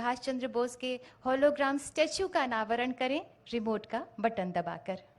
सुभाष चंद्र बोस के hologram statue का अनावरण करें रिमोट का बटन दबाकर।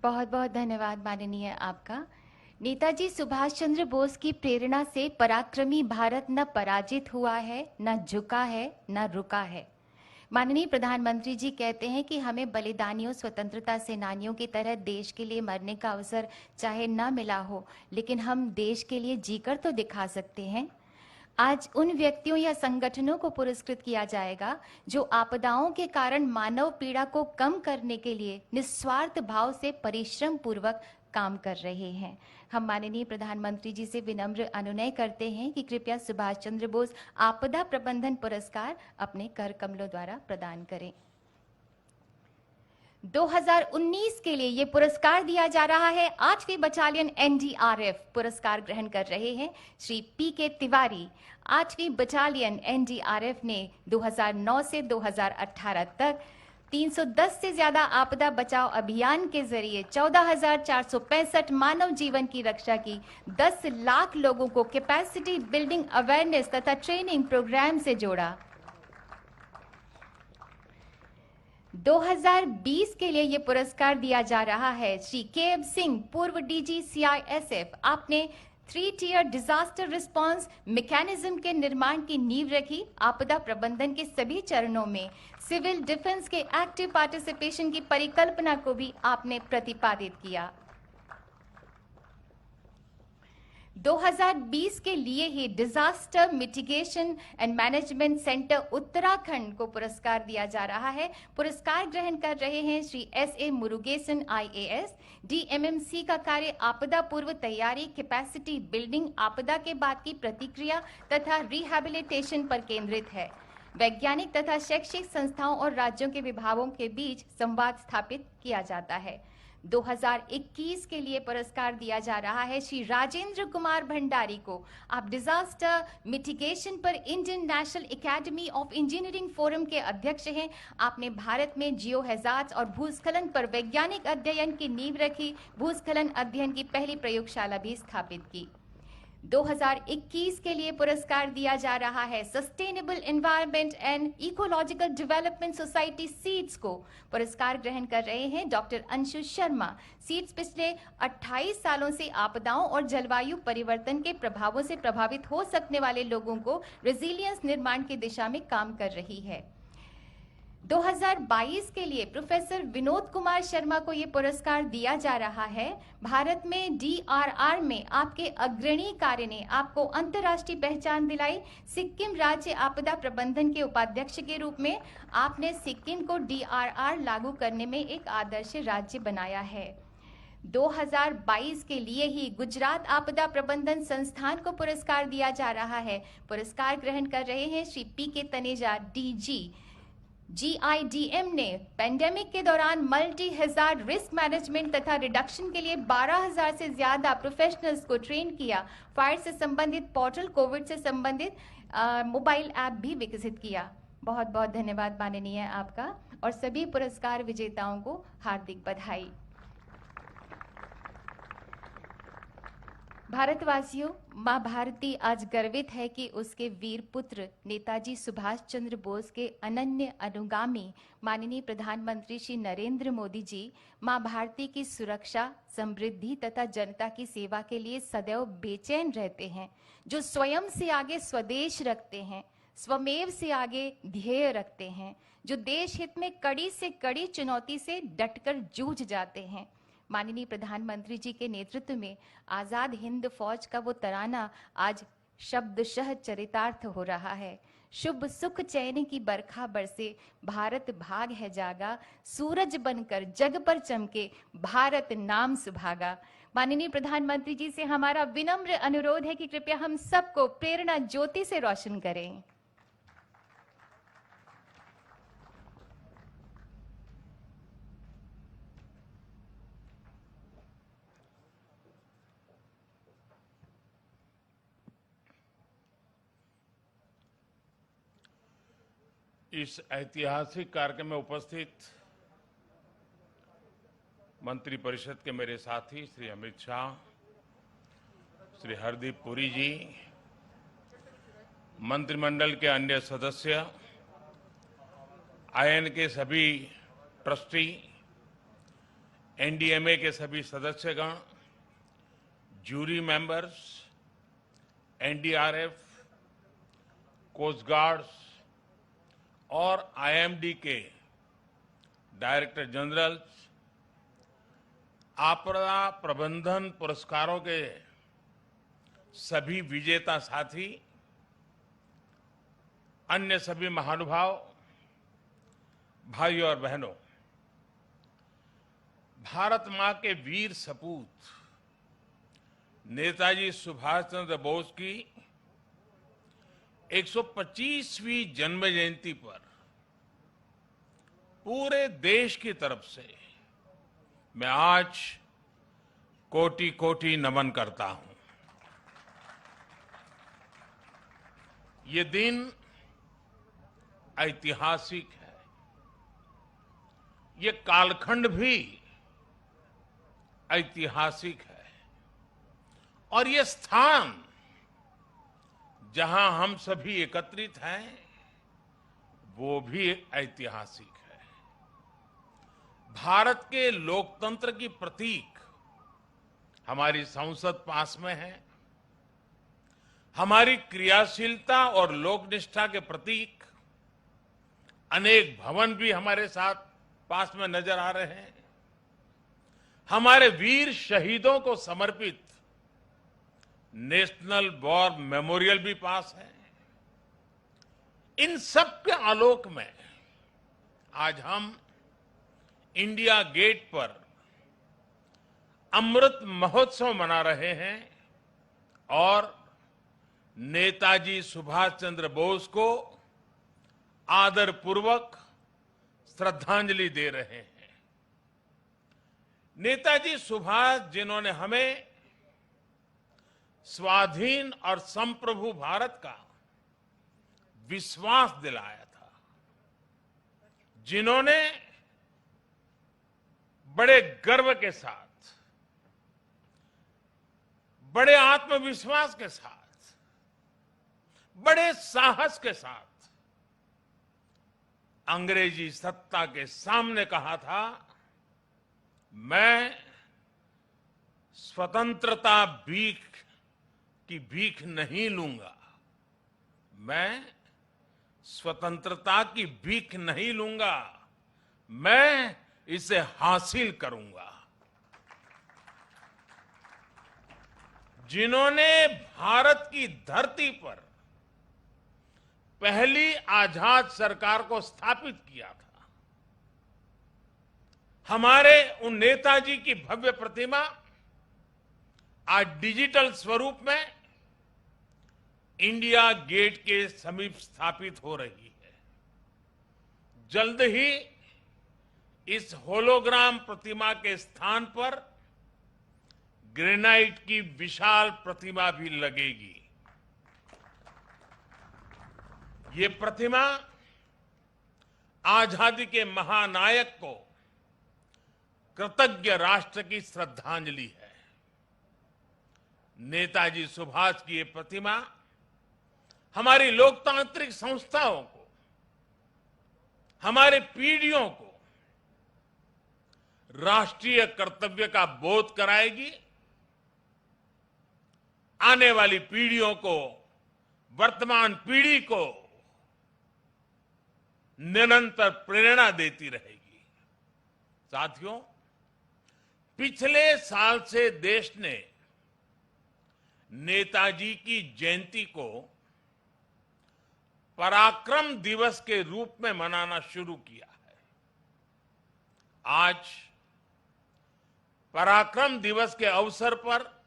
बहुत बहुत धन्यवाद माननीय आपका। नेताजी सुभाष चंद्र बोस की प्रेरणा से पराक्रमी भारत न पराजित हुआ है, न झुका है, न रुका है। माननीय प्रधानमंत्री जी कहते हैं कि हमें बलिदानियों, स्वतंत्रता सेनानियों की तरह देश के लिए मरने का अवसर चाहे न मिला हो, लेकिन हम देश के लिए जीकर तो दिखा सकते हैं। आज उन व्यक्तियों या संगठनों को पुरस्कृत किया जाएगा जो आपदाओं के कारण मानव पीड़ा को कम करने के लिए निस्वार्थ भाव से परिश्रम पूर्वक काम कर रहे हैं। हम माननीय प्रधानमंत्री जी से विनम्र अनुनय करते हैं कि कृपया सुभाष चंद्र बोस आपदा प्रबंधन पुरस्कार अपने कर कमलों द्वारा प्रदान करें। 2019 के लिए ये पुरस्कार दिया जा रहा है 8वीं बटालियन एनडीआरएफ। पुरस्कार ग्रहण कर रहे हैं श्री पीके तिवारी। 8वीं बटालियन एनडीआरएफ ने 2009 से 2018 तक 310 से ज्यादा आपदा बचाव अभियान के जरिए 14,465 मानव जीवन की रक्षा की, 10 लाख लोगों को कैपेसिटी बिल्डिंग, अवेयरनेस तथा ट्रेनिंग प्रोग्राम से जोड़ा। 2020 के लिए ये पुरस्कार दिया जा रहा है श्री के सिंह, पूर्व डीजी सीआईएसएफ। आपने 3 टियर डिजास्टर रिस्पांस मैकेनिज्म के निर्माण की नींव रखी। आपदा प्रबंधन के सभी चरणों में सिविल डिफेंस के एक्टिव पार्टिसिपेशन की परिकल्पना को भी आपने प्रतिपादित किया। 2020 के लिए ही disaster mitigation and management centre Uttarakhand को पुरस्कार दिया जा रहा है। पुरस्कार ग्रहण कर रहे हैं श्री एस.ए. मुरुगेसन आईएएस। डीएमएमसी का कार्य आपदा पूर्व तैयारी, कैपेसिटी बिल्डिंग, आपदा के बाद की प्रतिक्रिया तथा रिहैबिलिटेशन पर केंद्रित है। वैज्ञानिक तथा शैक्षिक संस्थाओं और राज्यों के विभागों के बीच संवाद स्थापित किया जाता है। 2021 के लिए पुरस्कार दिया जा रहा है श्री राजेंद्र कुमार भंडारी को। आप डिजास्टर मिटिगेशन पर Indian national academy of engineering forum के अध्यक्ष हैं। आपने भारत में जियो हैजार्ड्स और भूस्खलन पर वैज्ञानिक अध्ययन की नींव रखी। भूस्खलन अध्ययन की पहली प्रयोगशाला भी स्थापित की। 2021 के लिए पुरस्कार दिया जा रहा है sustainable environment and ecological development society seeds को। पुरस्कार ग्रहण कर रहे हैं डॉक्टर अंशु शर्मा। सीड्स पिछले 28 सालों से आपदाओं और जलवायु परिवर्तन के प्रभावों से प्रभावित हो सकने वाले लोगों को रेजिलियंस निर्माण की दिशा में काम कर रही है। 2022 के लिए प्रोफेसर विनोद कुमार शर्मा को ये पुरस्कार दिया जा रहा है। भारत में डीआरआर में आपके अग्रणी कार्य ने आपको अंतर्राष्ट्रीय पहचान दिलाई। सिक्किम राज्य आपदा प्रबंधन के उपाध्यक्ष के रूप में आपने सिक्किम को डीआरआर लागू करने में एक आदर्श राज्य बनाया है। 2022 के लिए ही गुजरात आपदा प्रबंधन संस्थान को पुरस्कार दिया जा रहा है। पुरस्कार ग्रहण कर रहे हैं श्री पीके तनेजा डीजी। जीआईडीएम ने पेंडेमिक के दौरान मल्टी हैजार्ड रिस्क मैनेजमेंट तथा रिडक्शन के लिए 12,000 से ज्यादा प्रोफेशनल्स को ट्रेन किया। फायर से संबंधित पोर्टल, कोविड से संबंधित मोबाइल ऐप भी विकसित किया। बहुत बहुत धन्यवाद माननीय आपका और सभी पुरस्कार विजेताओं को हार्दिक बधाई। भारतवासियों, मां भारती आज गर्वित है कि उसके वीर पुत्र नेताजी सुभाष चंद्र बोस के अनन्य अनुगामी माननीय प्रधानमंत्री श्री नरेंद्र मोदी जी मां भारती की सुरक्षा, समृद्धि तथा जनता की सेवा के लिए सदैव बेचैन रहते हैं, जो स्वयं से आगे स्वदेश रखते हैं, स्वमेव से आगे ध्येय रखते हैं, जो देश हित में कड़ी से कड़ी चुनौती से डटकर जूझ जाते हैं। माननीय प्रधानमंत्री जी के नेतृत्व में आजाद हिंद फौज का वो तराना आज शब्दशः चरितार्थ हो रहा है। शुभ सुख चैन की बरखा बरसे, भारत भाग है जागा, सूरज बनकर जग पर चमके, भारत नाम सुभागा। माननीय प्रधानमंत्री जी से हमारा विनम्र अनुरोध है कि कृपया हम सबको प्रेरणा ज्योति से रोशन करें। इस ऐतिहासिक कार्यक्रम में उपस्थित मंत्री परिषद के मेरे साथी श्री अमित शाह, श्री हरदीप पुरी जी, मंत्रिमंडल के अन्य सदस्य, आईएन के सभी ट्रस्टी, एनडीएमए के सभी सदस्यगण, jury members, NDRF, coast guards और आईएमडी के डायरेक्टर जनरल, आपदा प्रबंधन पुरस्कारों के सभी विजेता साथी, अन्य सभी महानुभाव, भाइयों और बहनों, भारत मां के वीर सपूत नेताजी सुभाष चंद्र बोस की 125वीं जन्म जयंती पर पूरे देश की तरफ से मैं आज कोटि कोटि नमन करता हूं। ये दिन ऐतिहासिक है, ये कालखंड भी ऐतिहासिक है और ये स्थान जहां हम सभी एकत्रित हैं वो भी ऐतिहासिक है। भारत के लोकतंत्र की प्रतीक हमारी संसद पास में है, हमारी क्रियाशीलता और लोकनिष्ठा के प्रतीक अनेक भवन भी हमारे साथ पास में नजर आ रहे हैं, हमारे वीर शहीदों को समर्पित नेशनल वॉर मेमोरियल भी पास है। इन सब के आलोक में आज हम इंडिया गेट पर अमृत महोत्सव मना रहे हैं और नेताजी सुभाष चंद्र बोस को आदरपूर्वक श्रद्धांजलि दे रहे हैं। नेताजी सुभाष जिन्होंने हमें स्वाधीन और संप्रभु भारत का विश्वास दिलाया था, जिन्होंने बड़े गर्व के साथ, बड़े आत्मविश्वास के साथ, बड़े साहस के साथ अंग्रेजी सत्ता के सामने कहा था, मैं स्वतंत्रता की भीख नहीं लूंगा, मैं स्वतंत्रता की भीख नहीं लूंगा, मैं इसे हासिल करूंगा। जिन्होंने भारत की धरती पर पहली आजाद सरकार को स्थापित किया था, हमारे उन नेताजी की भव्य प्रतिमा आज डिजिटल स्वरूप में इंडिया गेट के समीप स्थापित हो रही है। जल्द ही इस होलोग्राम प्रतिमा के स्थान पर ग्रेनाइट की विशाल प्रतिमा भी लगेगी। ये प्रतिमा आजादी के महानायक को कृतज्ञ राष्ट्र की श्रद्धांजलि है। नेताजी सुभाष की ये प्रतिमा हमारी लोकतांत्रिक संस्थाओं को, हमारे पीढ़ियों को राष्ट्रीय कर्तव्य का बोध कराएगी, आने वाली पीढ़ियों को, वर्तमान पीढ़ी को निरंतर प्रेरणा देती रहेगी। साथियों, पिछले साल से देश ने नेताजी की जयंती को पराक्रम दिवस के रूप में मनाना शुरू किया है। आज पराक्रम दिवस के अवसर पर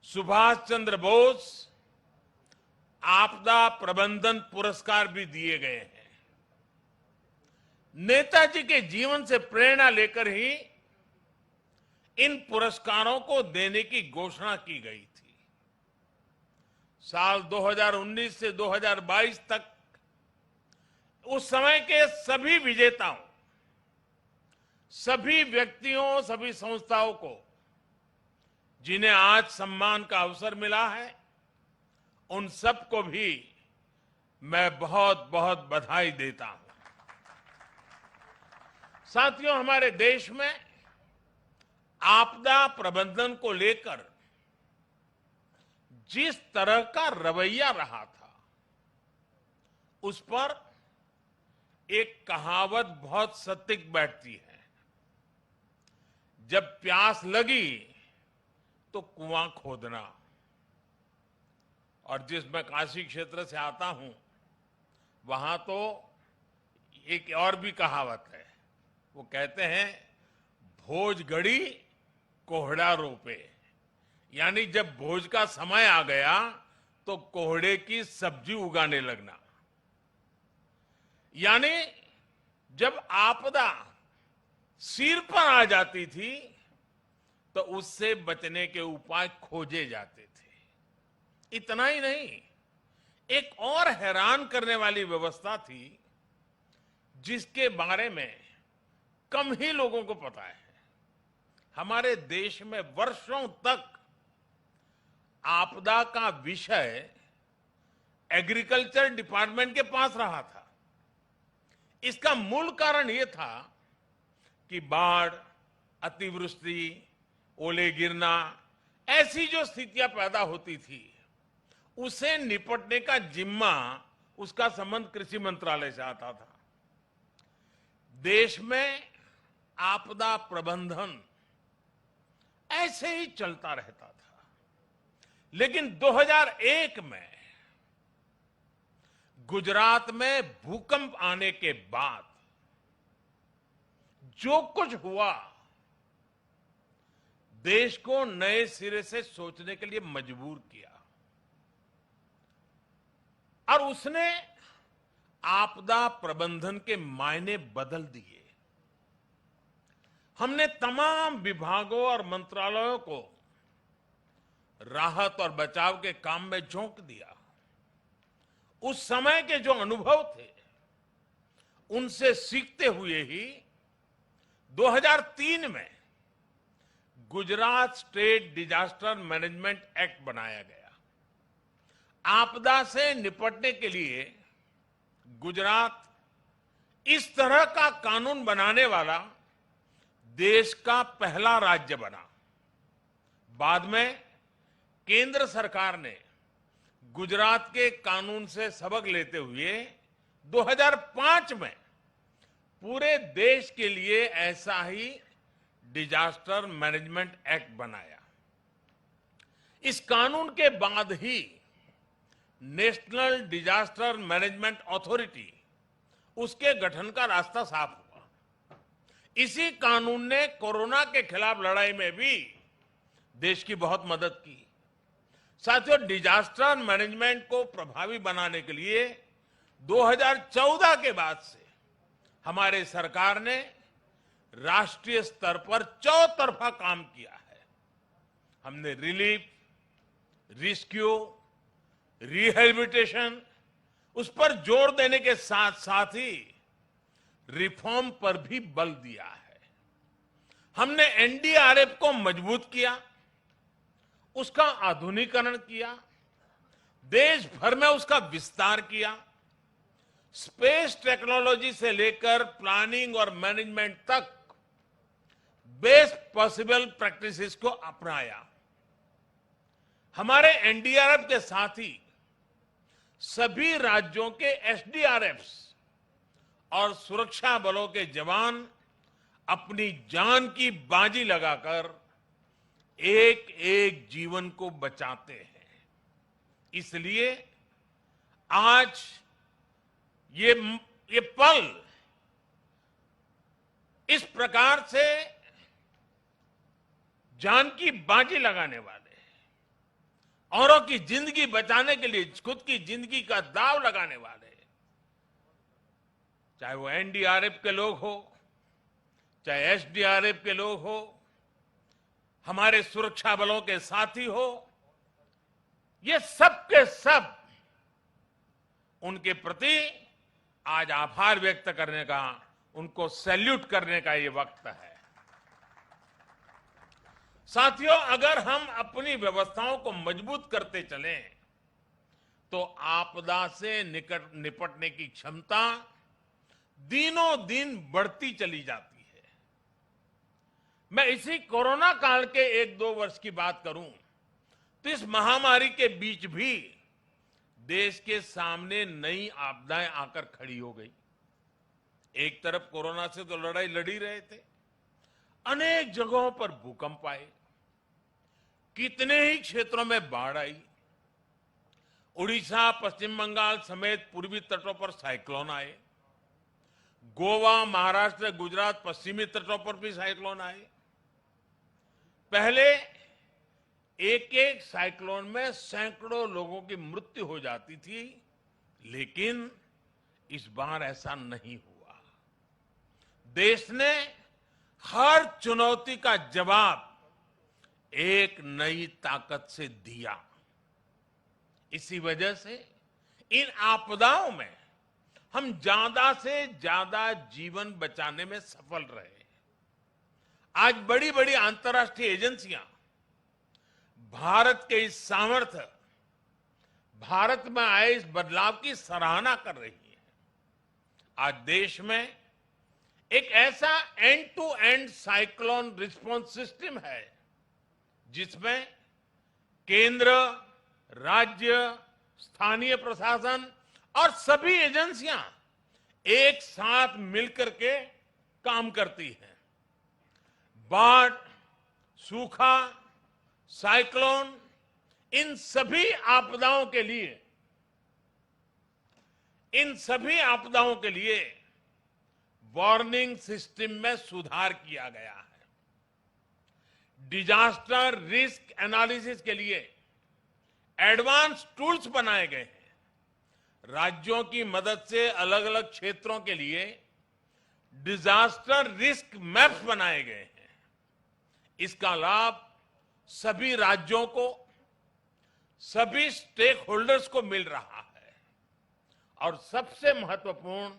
सुभाष चंद्र बोस आपदा प्रबंधन पुरस्कार भी दिए गए हैं। नेताजी के जीवन से प्रेरणा लेकर ही इन पुरस्कारों को देने की घोषणा की गई थी। साल 2019 से 2022 तक उस समय के सभी विजेताओं, सभी व्यक्तियों, सभी संस्थाओं को जिन्हें आज सम्मान का अवसर मिला है, उन सबको भी मैं बहुत बहुत बधाई देता हूं। साथियों, हमारे देश में आपदा प्रबंधन को लेकर जिस तरह का रवैया रहा था, उस पर एक कहावत बहुत सटीक बैठती है। जब प्यास लगी तो कुआं खोदना। और जिस मैं काशी क्षेत्र से आता हूं, वहां तो एक और भी कहावत है। वो कहते हैं, भोज गड़ी कोहड़ा रोपे। यानी जब भोज का समय आ गया तो कोहड़े की सब्जी उगाने लगना। यानी जब आपदा सिर पर आ जाती थी तो उससे बचने के उपाय खोजे जाते थे। इतना ही नहीं, एक और हैरान करने वाली व्यवस्था थी जिसके बारे में कम ही लोगों को पता है। हमारे देश में वर्षों तक आपदा का विषय एग्रीकल्चर डिपार्टमेंट के पास रहा था। इसका मूल कारण यह था कि बाढ़, अतिवृष्टि, ओले गिरना, ऐसी जो स्थितियां पैदा होती थी, उसे निपटने का जिम्मा, उसका संबंध कृषि मंत्रालय से आता था। देश में आपदा प्रबंधन ऐसे ही चलता रहता था। लेकिन 2001 में गुजरात में भूकंप आने के बाद जो कुछ हुआ, देश को नए सिरे से सोचने के लिए मजबूर किया और उसने आपदा प्रबंधन के मायने बदल दिए। हमने तमाम विभागों और मंत्रालयों को राहत और बचाव के काम में झोंक दिया। उस समय के जो अनुभव थे, उनसे सीखते हुए ही 2003 में Gujarat state disaster management act बनाया गया। आपदा से निपटने के लिए गुजरात इस तरह का कानून बनाने वाला देश का पहला राज्य बना। बाद में केंद्र सरकार ने गुजरात के कानून से सबक लेते हुए 2005 में पूरे देश के लिए ऐसा ही डिजास्टर मैनेजमेंट एक्ट बनाया। इस कानून के बाद ही नेशनल डिजास्टर मैनेजमेंट अथॉरिटी, उसके गठन का रास्ता साफ हुआ। इसी कानून ने कोरोना के खिलाफ लड़ाई में भी देश की बहुत मदद की। साथियों, डिजास्टर मैनेजमेंट को प्रभावी बनाने के लिए 2014 के बाद से हमारे सरकार ने राष्ट्रीय स्तर पर चौतरफा काम किया है। हमने रिलीफ, रेस्क्यू, रिहेबिलिटेशन, उस पर जोर देने के साथ साथ ही रिफॉर्म पर भी बल दिया है। हमने एनडीआरएफ को मजबूत किया उसका आधुनिकीकरण किया, देश भर में उसका विस्तार किया, स्पेस टेक्नोलॉजी से लेकर प्लानिंग और मैनेजमेंट तक बेस्ट पॉसिबल प्रैक्टिसेस को अपनाया। हमारे एनडीआरएफ के साथ ही सभी राज्यों के एसडीआरएफ्स और सुरक्षा बलों के जवान अपनी जान की बाजी लगाकर एक एक जीवन को बचाते हैं। इसलिए आज ये पल इस प्रकार से जान की बाजी लगाने वाले, औरों की जिंदगी बचाने के लिए खुद की जिंदगी का दांव लगाने वाले, चाहे वो एनडीआरएफ के लोग हो, चाहे एसडीआरएफ के लोग हो, हमारे सुरक्षा बलों के साथी हो, ये सब के सब उनके प्रति आज आभार व्यक्त करने का, उनको सैल्यूट करने का ये वक्त है। साथियों, अगर हम अपनी व्यवस्थाओं को मजबूत करते चलें तो आपदा से निपटने की क्षमता दिनों दिन बढ़ती चली जाती है। मैं इसी कोरोना काल के 1-2 वर्ष की बात करूं तो इस महामारी के बीच भी देश के सामने नई आपदाएं आकर खड़ी हो गई। एक तरफ कोरोना से तो लड़ाई लड़ी रहे थे, अनेक जगहों पर भूकंप आए, कितने ही क्षेत्रों में बाढ़ आई, उड़ीसा, पश्चिम बंगाल समेत पूर्वी तटों पर साइक्लोन आए, गोवा, महाराष्ट्र, गुजरात, पश्चिमी तटों पर भी साइक्लोन आए। पहले एक एक साइक्लोन में सैकड़ों लोगों की मृत्यु हो जाती थी, लेकिन इस बार ऐसा नहीं हुआ। देश ने हर चुनौती का जवाब एक नई ताकत से दिया। इसी वजह से इन आपदाओं में हम ज्यादा से ज्यादा जीवन बचाने में सफल रहे। आज बड़ी बड़ी अंतर्राष्ट्रीय एजेंसियां भारत के इस सामर्थ्य, भारत में आए इस बदलाव की सराहना कर रही है। आज देश में एक ऐसा end to end cyclone response system है जिसमें केंद्र, राज्य, स्थानीय प्रशासन और सभी एजेंसियां एक साथ मिलकर के काम करती हैं। बाढ़, सूखा, साइक्लोन, इन सभी आपदाओं के लिए वार्निंग सिस्टम में सुधार किया गया है। डिजास्टर रिस्क एनालिसिस के लिए एडवांस टूल्स बनाए गए हैं। राज्यों की मदद से अलग अलग क्षेत्रों के लिए डिजास्टर रिस्क मैप्स बनाए गए हैं। इसका लाभ सभी राज्यों को, सभी स्टेक होल्डर्स को मिल रहा है। और सबसे महत्वपूर्ण,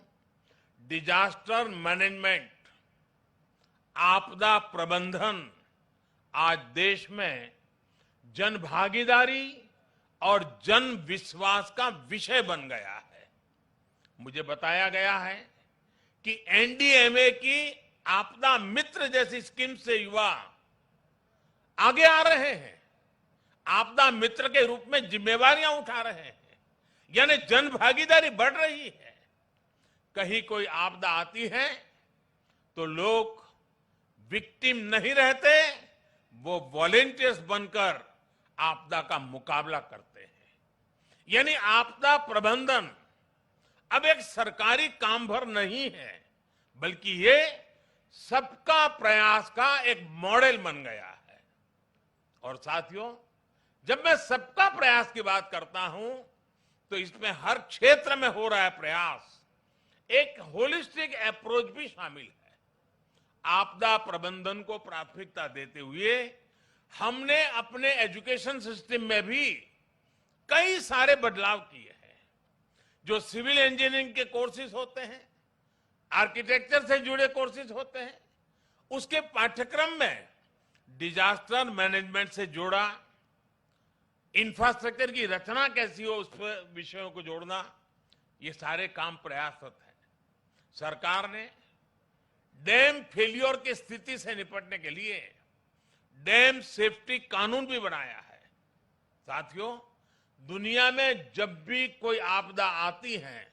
डिजास्टर मैनेजमेंट, आपदा प्रबंधन आज देश में जन भागीदारी और जन विश्वास का विषय बन गया है। मुझे बताया गया है कि एनडीएमए की आपदा मित्र जैसी स्कीम से युवा आगे आ रहे हैं, आपदा मित्र के रूप में जिम्मेवारियां उठा रहे हैं, यानी जन भागीदारी बढ़ रही है। कहीं कोई आपदा आती है तो लोग विक्टिम नहीं रहते, वो वॉलेंटियर्स बनकर आपदा का मुकाबला करते हैं। यानी आपदा प्रबंधन अब एक सरकारी काम भर नहीं है, बल्कि ये सबका प्रयास का एक मॉडल बन गया है। और साथियों, जब मैं सबका प्रयास की बात करता हूं तो इसमें हर क्षेत्र में हो रहा है प्रयास, एक होलिस्टिक अप्रोच भी शामिल है। आपदा प्रबंधन को प्राथमिकता देते हुए हमने अपने एजुकेशन सिस्टम में भी कई सारे बदलाव किए हैं। जो सिविल इंजीनियरिंग के कोर्सेज होते हैं, आर्किटेक्चर से जुड़े कोर्सेज होते हैं, उसके पाठ्यक्रम में डिजास्टर मैनेजमेंट से जोड़ा, इंफ्रास्ट्रक्चर की रचना कैसी हो, उस पर विषयों को जोड़ना, ये सारे काम प्रयासरत है। सरकार ने डैम फेलियर की स्थिति से निपटने के लिए डैम सेफ्टी कानून भी बनाया है। साथियों, दुनिया में जब भी कोई आपदा आती है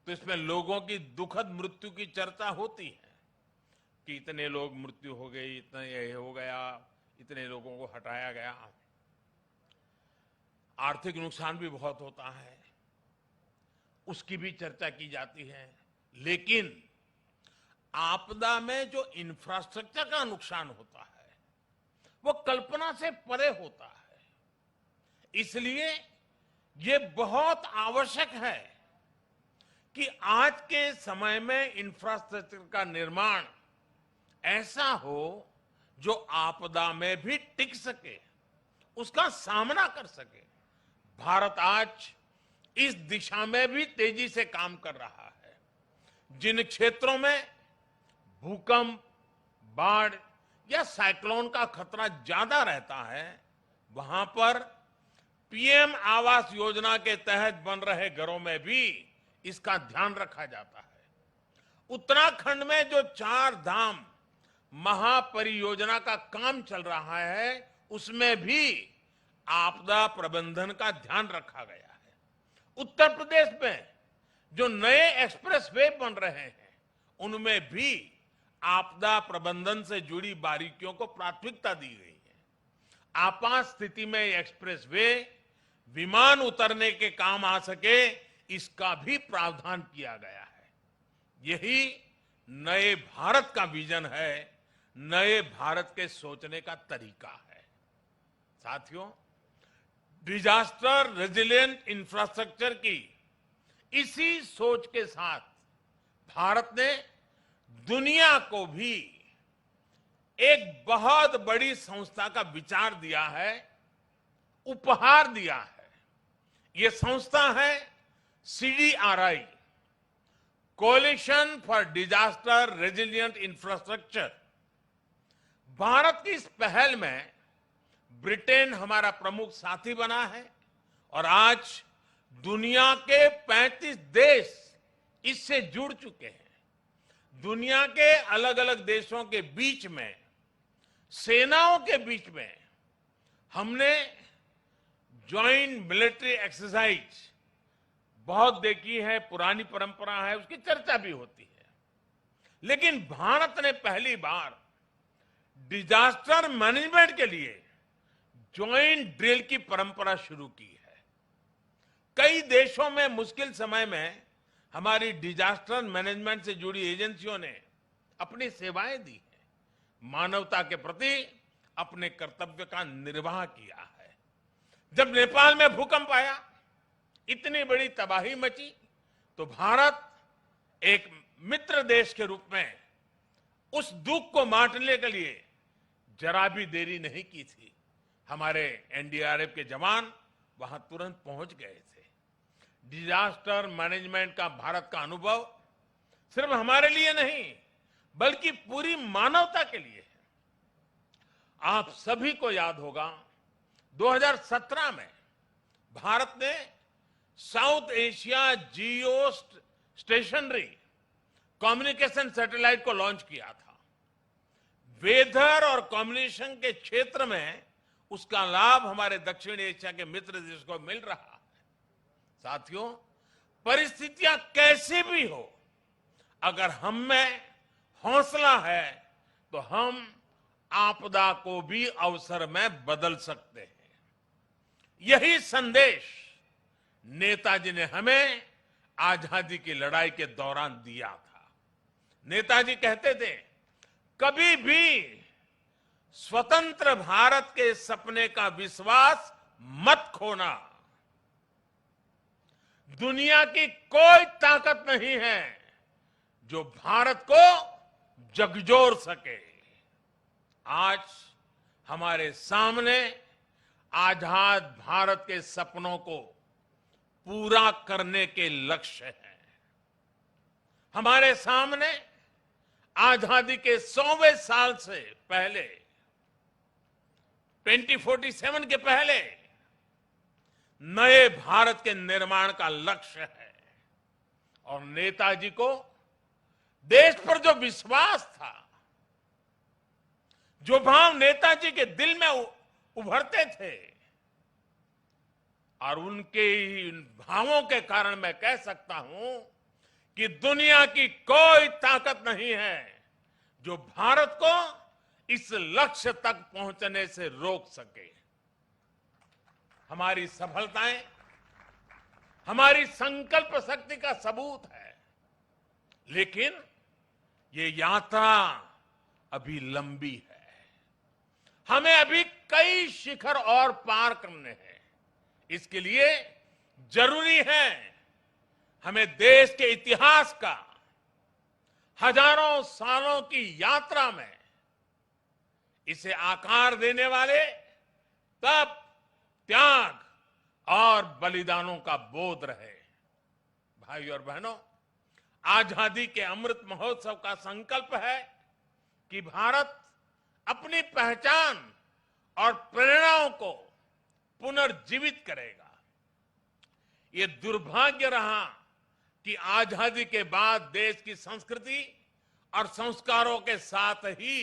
तो इसमें लोगों की दुखद मृत्यु की चर्चा होती है कि इतने लोग मृत्यु हो गई, इतना ये हो गया, इतने लोगों को हटाया गया। आर्थिक नुकसान भी बहुत होता है, उसकी भी चर्चा की जाती है। लेकिन आपदा में जो इंफ्रास्ट्रक्चर का नुकसान होता है वो कल्पना से परे होता है। इसलिए ये बहुत आवश्यक है कि आज के समय में इंफ्रास्ट्रक्चर का निर्माण ऐसा हो जो आपदा में भी टिक सके, उसका सामना कर सके। भारत आज इस दिशा में भी तेजी से काम कर रहा है। जिन क्षेत्रों में भूकंप, बाढ़ या साइक्लोन का खतरा ज्यादा रहता है, वहां पर पीएम आवास योजना के तहत बन रहे घरों में भी इसका ध्यान रखा जाता है। उत्तराखंड में जो 4 धाम महापरियोजना का काम चल रहा है, उसमें भी आपदा प्रबंधन का ध्यान रखा गया है। उत्तर प्रदेश में जो नए एक्सप्रेस वे बन रहे हैं, उनमें भी आपदा प्रबंधन से जुड़ी बारीकियों को प्राथमिकता दी गई है। आपात स्थिति में एक्सप्रेस वे विमान उतरने के काम आ सके, इसका भी प्रावधान किया गया है। यही नए भारत का विजन है, नए भारत के सोचने का तरीका है। साथियों, डिजास्टर रेजिलिएंट इंफ्रास्ट्रक्चर की इसी सोच के साथ भारत ने दुनिया को भी एक बहुत बड़ी संस्था का विचार दिया है, उपहार दिया है। यह संस्था है CDRI, coalition for disaster resilient infrastructure. Bharat की इस पहल में ब्रिटेन हमारा प्रमुख साथी बना है और आज दुनिया के 35 देश इससे जुड़ चुके हैं। दुनिया के अलग अलग देशों के बीच में, सेनाओं के बीच में हमने ज्वाइंट मिलिट्री एक्सरसाइज बहुत देखी है, पुरानी परंपरा है, उसकी चर्चा भी होती है। लेकिन भारत ने पहली बार डिजास्टर मैनेजमेंट के लिए ज्वाइंट ड्रिल की परंपरा शुरू की है। कई देशों में मुश्किल समय में हमारी डिजास्टर मैनेजमेंट से जुड़ी एजेंसियों ने अपनी सेवाएं दी है, मानवता के प्रति अपने कर्तव्य का निर्वाह किया है। जब नेपाल में भूकंप आया, इतनी बड़ी तबाही मची, तो भारत एक मित्र देश के रूप में उस दुख को बांटने के लिए जरा भी देरी नहीं की थी। हमारे NDRF के जवान वहां तुरंत पहुंच गए थे। डिजास्टर मैनेजमेंट का भारत का अनुभव सिर्फ हमारे लिए नहीं, बल्कि पूरी मानवता के लिए है। आप सभी को याद होगा, 2017 में भारत ने साउथ एशिया जियो स्टेशनरी कम्युनिकेशन सैटेलाइट को लॉन्च किया था। वेदर और कम्युनिकेशन के क्षेत्र में उसका लाभ हमारे दक्षिण एशिया के मित्र देश को मिल रहा है। साथियों, परिस्थितियां कैसी भी हो, अगर हम में हौसला है तो हम आपदा को भी अवसर में बदल सकते हैं। यही संदेश नेताजी ने हमें आजादी की लड़ाई के दौरान दिया था। नेताजी कहते थे, कभी भी स्वतंत्र भारत के सपने का विश्वास मत खोना। दुनिया की कोई ताकत नहीं है जो भारत को झकझोर सके। आज हमारे सामने आजाद भारत के सपनों को पूरा करने के लक्ष्य हैं। हमारे सामने आजादी के 100वें साल से पहले, 2047 के पहले नए भारत के निर्माण का लक्ष्य है। और नेताजी को देश पर जो विश्वास था, जो भाव नेताजी के दिल में उभरते थे, और उनके इन भावों के कारण मैं कह सकता हूं कि दुनिया की कोई ताकत नहीं है जो भारत को इस लक्ष्य तक पहुंचने से रोक सके। हमारी सफलताएं हमारी संकल्प शक्ति का सबूत है, लेकिन ये यात्रा अभी लंबी है। हमें अभी कई शिखर और पार करने हैं। इसके लिए जरूरी है हमें देश के इतिहास का हजारों सालों की यात्रा में इसे आकार देने वाले तप, त्याग और बलिदानों का बोध रहे। भाई और बहनों, आजादी के अमृत महोत्सव का संकल्प है कि भारत अपनी पहचान और प्रेरणाओं को पुनर्जीवित करेगा। ये दुर्भाग्य रहा कि आजादी के बाद देश की संस्कृति और संस्कारों के साथ ही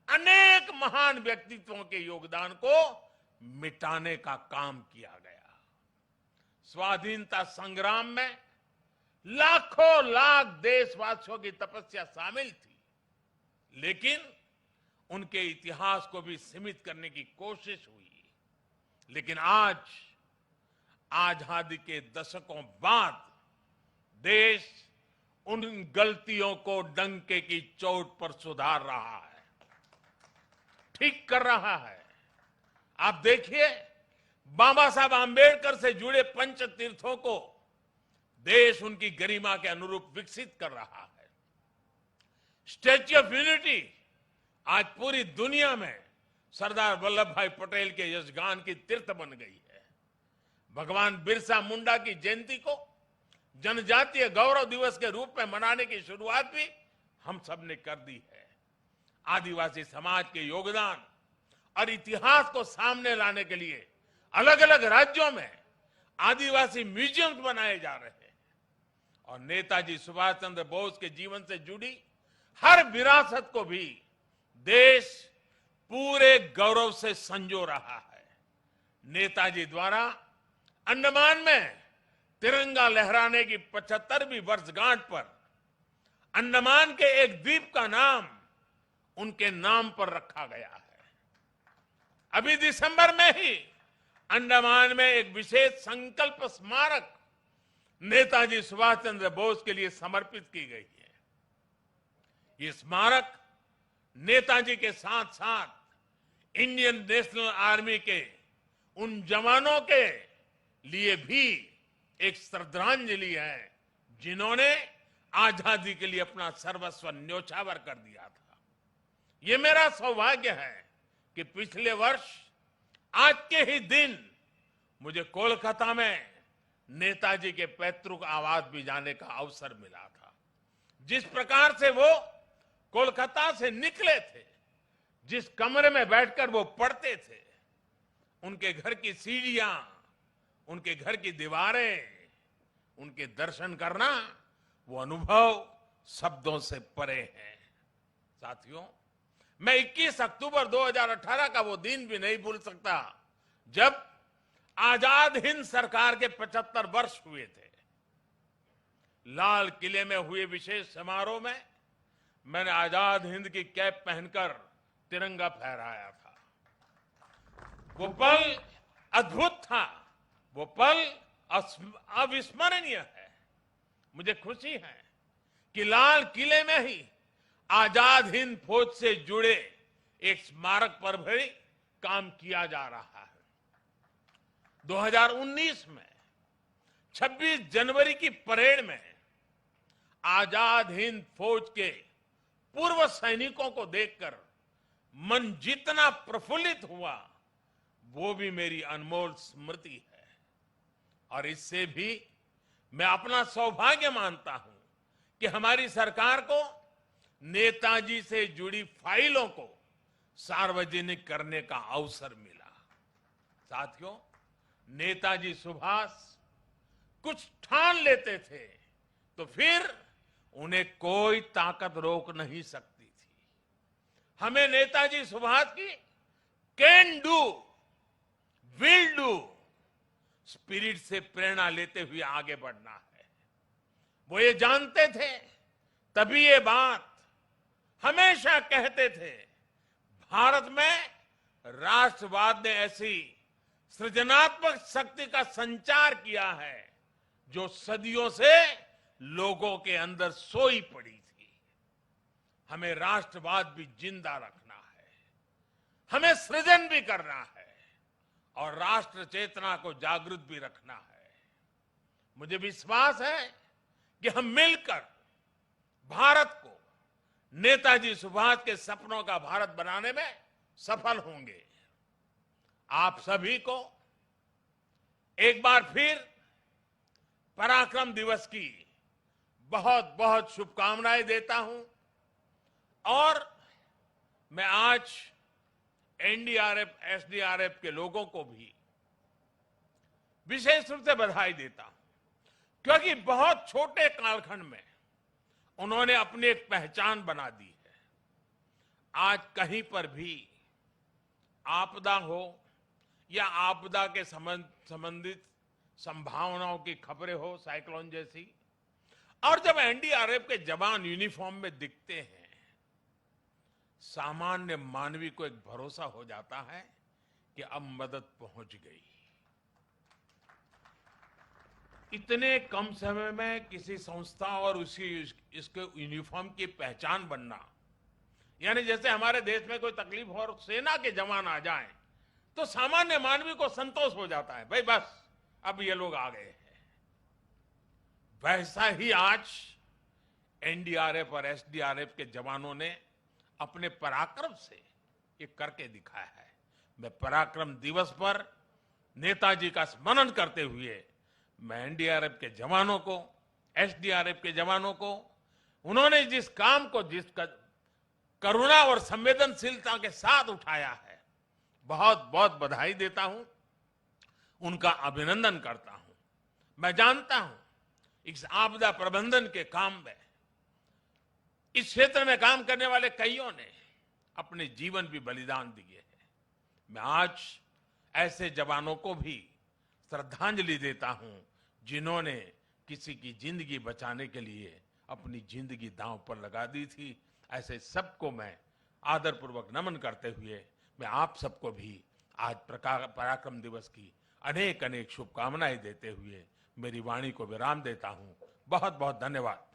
अनेक महान व्यक्तित्वों के योगदान को मिटाने का काम किया गया। स्वाधीनता संग्राम में लाखों लाख देशवासियों की तपस्या शामिल थी, लेकिन उनके इतिहास को भी सीमित करने की कोशिश हुई। लेकिन आज आजादी के दशकों बाद देश उन गलतियों को डंके की चोट पर सुधार रहा है, ठीक कर रहा है। आप देखिए, बाबा साहब आंबेडकर से जुड़े पंच तीर्थों को देश उनकी गरिमा के अनुरूप विकसित कर रहा है। स्टैच्यू ऑफ यूनिटी आज पूरी दुनिया में सरदार वल्लभ भाई पटेल के यशगान की तीर्थ बन गई है। भगवान बिरसा मुंडा की जयंती को जनजातीय गौरव दिवस के रूप में मनाने की शुरुआत भी हम सब ने कर दी है। आदिवासी समाज के योगदान और इतिहास को सामने लाने के लिए अलग अलग राज्यों में आदिवासी म्यूजियम्स बनाए जा रहे हैं और नेताजी सुभाष चंद्र बोस के जीवन से जुड़ी हर विरासत को भी देश पूरे गौरव से संजो रहा है। नेताजी द्वारा अंडमान में तिरंगा लहराने की 75वीं वर्षगांठ पर अंडमान के एक द्वीप का नाम उनके नाम पर रखा गया है। अभी दिसंबर में ही अंडमान में एक विशेष संकल्प स्मारक नेताजी सुभाष चंद्र बोस के लिए समर्पित की गई है। ये स्मारक नेताजी के साथ साथ इंडियन नेशनल आर्मी के उन जवानों के लिए भी एक श्रद्धांजलि है जिन्होंने आजादी के लिए अपना सर्वस्व न्योछावर कर दिया था। ये मेरा सौभाग्य है कि पिछले वर्ष आज के ही दिन मुझे कोलकाता में नेताजी के पैतृक आवास भी जाने का अवसर मिला था। जिस प्रकार से वो कोलकाता से निकले थे, जिस कमरे में बैठकर वो पढ़ते थे, उनके घर की सीढ़ियां, उनके घर की दीवारें, उनके दर्शन करना, वो अनुभव शब्दों से परे है। साथियों, मैं 21 अक्टूबर 2018 का वो दिन भी नहीं भूल सकता जब आजाद हिंद सरकार के 75 वर्ष हुए थे। लाल किले में हुए विशेष समारोह में मैंने आजाद हिंद की कैप पहनकर तिरंगा फहराया था। वो पल अद्भुत था, वो पल अविस्मरणीय है। मुझे खुशी है कि लाल किले में ही आजाद हिंद फौज से जुड़े एक स्मारक पर भी काम किया जा रहा है। 2019 में 26 जनवरी की परेड में आजाद हिंद फौज के पूर्व सैनिकों को देखकर मन जितना प्रफुल्लित हुआ, वो भी मेरी अनमोल स्मृति है। और इससे भी मैं अपना सौभाग्य मानता हूं कि हमारी सरकार को नेताजी से जुड़ी फाइलों को सार्वजनिक करने का अवसर मिला। साथियों, नेताजी सुभाष कुछ ठान लेते थे तो फिर उन्हें कोई ताकत रोक नहीं सकती थी। हमें नेताजी सुभाष की can do, will do spirit से प्रेरणा लेते हुए आगे बढ़ना है। वो ये जानते थे, तभी ये बात हमेशा कहते थे, भारत में राष्ट्रवाद ने ऐसी सृजनात्मक शक्ति का संचार किया है जो सदियों से लोगों के अंदर सोई पड़ी थी। हमें राष्ट्रवाद भी जिंदा रखना है, हमें सृजन भी करना है और राष्ट्र चेतना को जागृत भी रखना है। मुझे विश्वास है कि हम मिलकर भारत को नेताजी सुभाष के सपनों का भारत बनाने में सफल होंगे। आप सभी को एक बार फिर पराक्रम दिवस की बहुत बहुत शुभकामनाएं देता हूं और मैं आज एनडीआरएफ, एसडीआरएफ के लोगों को भी विशेष रूप से बधाई देता हूं, क्योंकि बहुत छोटे कालखंड में उन्होंने अपनी एक पहचान बना दी है। आज कहीं पर भी आपदा हो या आपदा के संबंधित संभावनाओं की खबरें हो, साइक्लोन जैसी, और जब एनडीआरएफ के जवान यूनिफॉर्म में दिखते हैं, सामान्य मानवी को एक भरोसा हो जाता है कि अब मदद पहुंच गई। इतने कम समय में किसी संस्था और इसके यूनिफॉर्म की पहचान बनना, यानी जैसे हमारे देश में कोई तकलीफ हो और सेना के जवान आ जाएं, तो सामान्य मानवी को संतोष हो जाता है, भाई बस अब ये लोग आ गए हैं। वैसा ही आज एनडीआरएफ और एसडीआरएफ के जवानों ने अपने पराक्रम से ये करके दिखाया है। मैं पराक्रम दिवस पर नेताजी का स्मरण करते हुए मैं एनडीआरएफ के जवानों को, एसडीआरएफ के जवानों को, उन्होंने जिस काम को जिस करुणा और संवेदनशीलता के साथ उठाया है, बहुत बहुत बधाई देता हूं, उनका अभिनंदन करता हूं। मैं जानता हूं इस आपदा प्रबंधन के काम में इस क्षेत्र में काम करने वाले कईयों ने अपने जीवन भी बलिदान दिए हैं। मैं आज ऐसे जवानों को भी श्रद्धांजलि देता हूं जिन्होंने किसी की जिंदगी बचाने के लिए अपनी जिंदगी दांव पर लगा दी थी। ऐसे सबको मैं आदरपूर्वक नमन करते हुए मैं आप सबको भी आज पराक्रम दिवस की अनेक अनेक शुभकामनाएं देते हुए मेरी वाणी को विराम देता हूं। बहुत बहुत धन्यवाद।